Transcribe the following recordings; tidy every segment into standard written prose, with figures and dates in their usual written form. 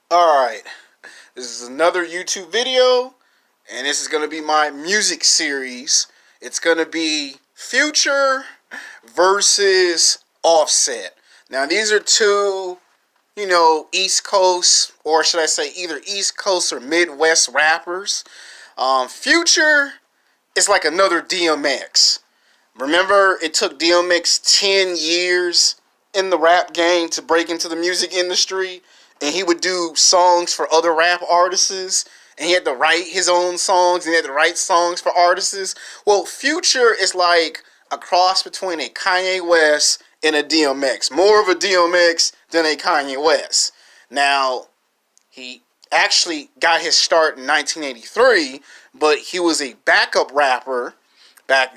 Alright, this is another YouTube video, and this is going to be my music series. It's going to be Future versus Offset. Now, these are two, East Coast, or should I say either East Coast or Midwest rappers. Future is like another DMX. Remember, it took DMX 10 years in the rap game to break into the music industry, and he would do songs for other rap artists, and he had to write his own songs, and he had to write songs for artists. Well, Future is like a cross between a Kanye West and a DMX. More of a DMX than a Kanye West. Now, he actually got his start in 1983, but he was a backup rapper. Back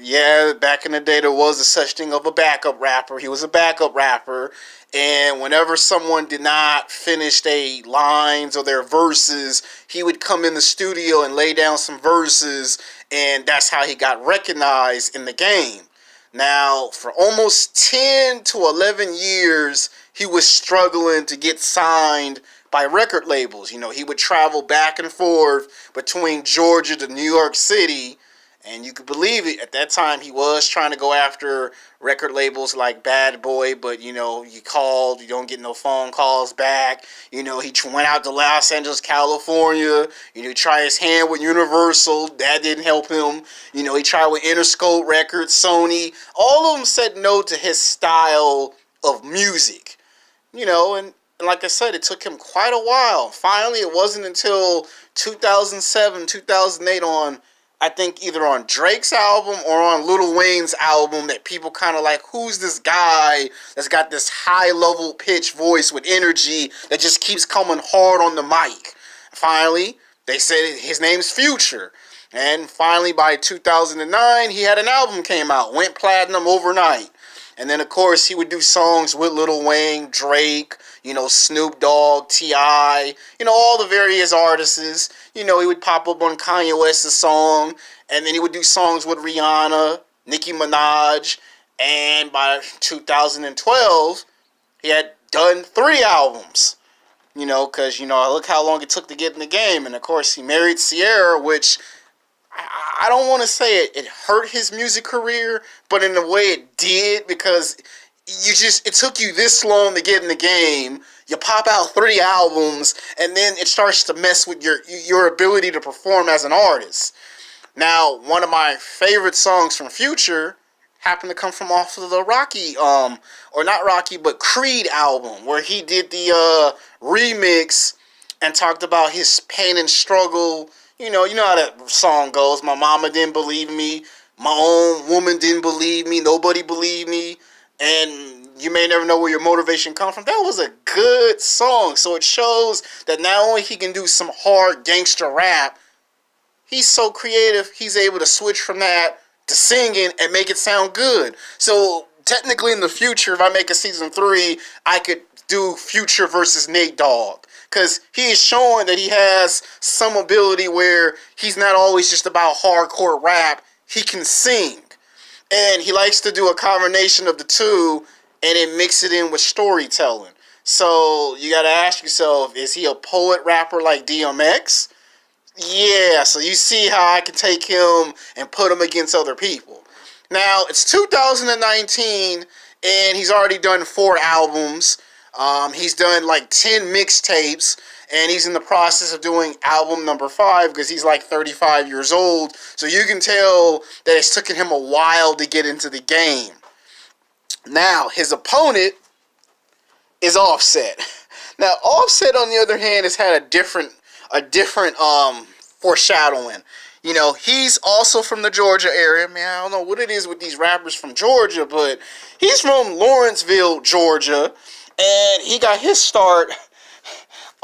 in the day, there was a such thing of a backup rapper. He was a backup rapper, and whenever someone did not finish their lines or their verses, he would come in the studio and lay down some verses, and that's how he got recognized in the game. Now, for almost 10 to 11 years, he was struggling to get signed by record labels. He would travel back and forth between Georgia to New York City. And you could believe it, at that time he was trying to go after record labels like Bad Boy, but you called, you don't get no phone calls back. He went out to Los Angeles, California, try his hand with Universal, that didn't help him. He tried with Interscope Records, Sony, all of them said no to his style of music. And like I said, it took him quite a while. Finally, it wasn't until 2007, 2008 I think either on Drake's album or on Lil Wayne's album that people kind of like, who's this guy that's got this high level pitch voice with energy that just keeps coming hard on the mic? Finally, they said his name's Future. And finally, by 2009, he had an album came out, went platinum overnight. And then, of course, he would do songs with Lil Wayne, Drake, Snoop Dogg, T.I., all the various artists. He would pop up on Kanye West's song, and then he would do songs with Rihanna, Nicki Minaj, and by 2012, he had done 3 albums. Because, look how long it took to get in the game. And, of course, he married Ciara, which I don't want to say it hurt his music career, but in a way it did, because it took you this long to get in the game. You pop out 3 albums, and then it starts to mess with your ability to perform as an artist. Now, one of my favorite songs from Future happened to come from off of the Rocky, or not Rocky, but Creed album, where he did the remix and talked about his pain and struggle. You know how that song goes. My mama didn't believe me. My own woman didn't believe me. Nobody believed me. And you may never know where your motivation comes from. That was a good song. So it shows that not only he can do some hard gangster rap, he's so creative, he's able to switch from that to singing and make it sound good. So technically in the future, if I make a season 3, I could do Future versus Nate Dogg. Because he is showing that he has some ability where he's not always just about hardcore rap. He can sing. And he likes to do a combination of the two and then mix it in with storytelling. So you got to ask yourself, is he a poet rapper like DMX? Yeah, so you see how I can take him and put him against other people. Now, it's 2019 and he's already done 4 albums. He's done like 10 mixtapes, and he's in the process of doing album number 5 because he's like 35 years old. So you can tell that it's taken him a while to get into the game. Now, his opponent is Offset. Now, Offset, on the other hand, has had a different foreshadowing. He's also from the Georgia area. Man, I don't know what it is with these rappers from Georgia, but he's from Lawrenceville, Georgia. And he got his start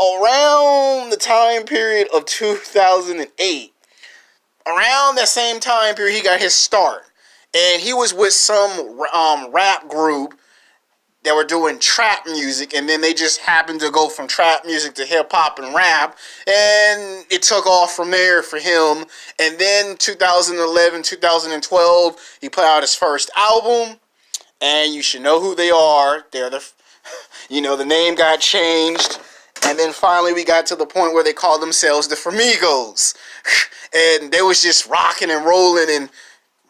around the time period of 2008. Around that same time period, he got his start. And he was with some rap group that were doing trap music. And then they just happened to go from trap music to hip-hop and rap. And it took off from there for him. And then 2011, 2012, he put out his first album. And you should know who they are. They're the name got changed, And then finally we got to the point where they called themselves the Flamingos. And they was just rocking and rolling and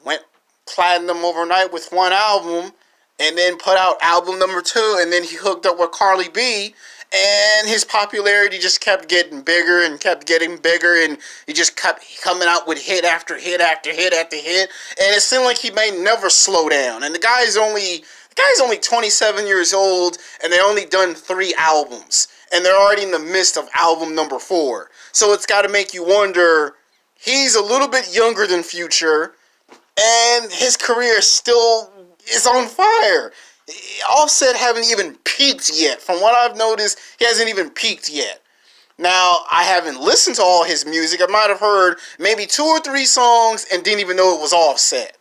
went platinum overnight with one album, and then put out album number 2, and then he hooked up with Carly B, and his popularity just kept getting bigger and kept getting bigger, and he just kept coming out with hit after hit after hit after hit, and it seemed like he may never slow down. And the guy's only 27 years old, and they only done 3 albums, and they're already in the midst of album number 4. So it's got to make you wonder, he's a little bit younger than Future, and his career still is on fire. Offset haven't even peaked yet. From what I've noticed, he hasn't even peaked yet. Now, I haven't listened to all his music. I might have heard maybe 2 or 3 songs and didn't even know it was Offset.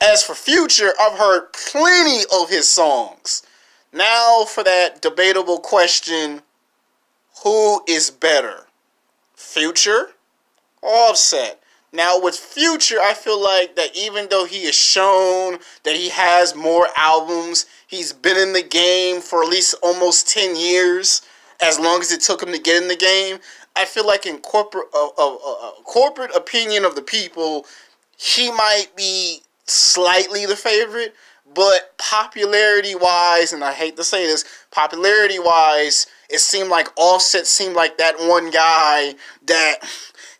As for Future, I've heard plenty of his songs. Now for that debatable question, who is better, Future or Offset? Now with Future, I feel like that even though he has shown that he has more albums, he's been in the game for at least almost 10 years, as long as it took him to get in the game, I feel like in corporate opinion of the people, he might be slightly the favorite, but popularity-wise, and I hate to say this, popularity-wise, it seemed like Offset seemed like that one guy that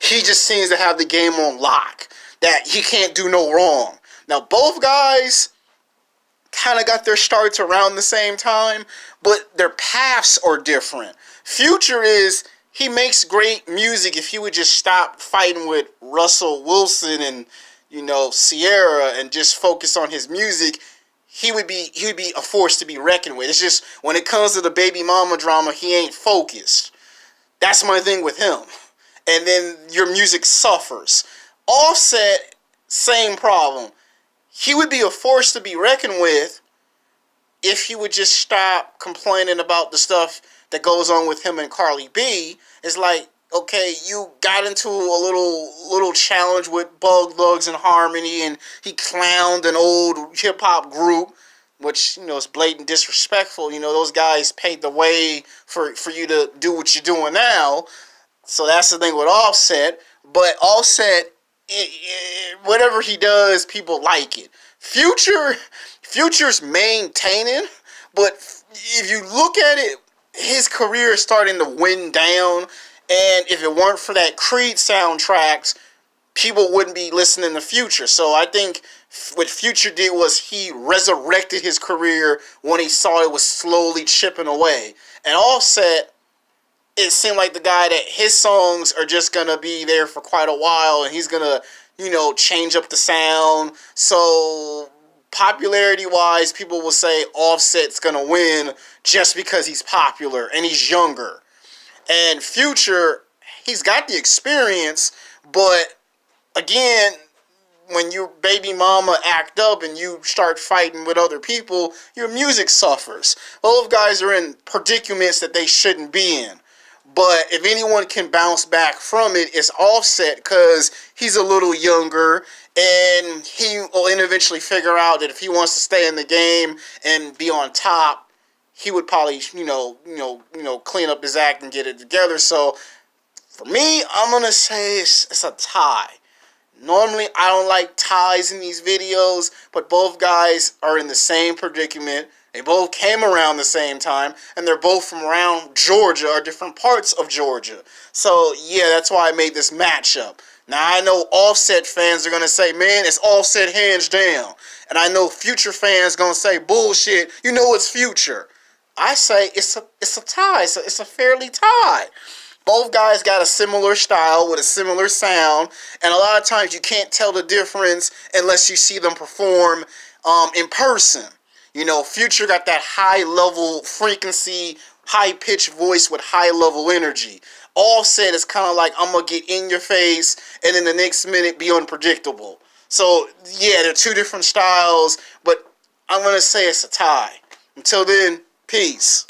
he just seems to have the game on lock, that he can't do no wrong. Now, both guys kind of got their starts around the same time, but their paths are different. Future he makes great music if he would just stop fighting with Russell Wilson and, Sierra and just focus on his music. He would be a force to be reckoned with. It's just when it comes to the baby mama drama, he ain't focused. That's my thing with him. And then your music suffers. Offset, same problem. He would be a force to be reckoned with if he would just stop complaining about the stuff that goes on with him and Carly B. It's like, okay, you got into a little challenge with Bug Thugs and Harmony, and he clowned an old hip-hop group, which, is blatant disrespectful. Those guys paved the way for you to do what you're doing now. So that's the thing with Offset. But Offset, whatever he does, people like it. Future's maintaining, but if you look at it, his career is starting to wind down. And if it weren't for that Creed soundtracks, people wouldn't be listening to Future. So I think what Future did was he resurrected his career when he saw it was slowly chipping away. And Offset, it seemed like the guy that his songs are just going to be there for quite a while, and he's going to, change up the sound. So popularity-wise, people will say Offset's going to win just because he's popular and he's younger. And Future, he's got the experience, but again, when your baby mama act up and you start fighting with other people, your music suffers. Both guys are in predicaments that they shouldn't be in. But if anyone can bounce back from it, it's Offset, because he's a little younger, and he will eventually figure out that if he wants to stay in the game and be on top, he would probably, clean up his act and get it together. So, for me, I'm going to say it's a tie. Normally, I don't like ties in these videos, but both guys are in the same predicament. They both came around the same time, and they're both from around Georgia or different parts of Georgia. So, yeah, that's why I made this matchup. Now, I know Offset fans are going to say, man, it's Offset hands down. And I know Future fans going to say, bullshit, it's Future. I say it's a tie. It's a fairly tie. Both guys got a similar style with a similar sound, and a lot of times you can't tell the difference unless you see them perform in person. Future got that high-level frequency, high-pitched voice with high-level energy. Offset is kind of like, I'm going to get in your face, and then the next minute be unpredictable. So, yeah, they're two different styles, but I'm going to say it's a tie. Until then, peace.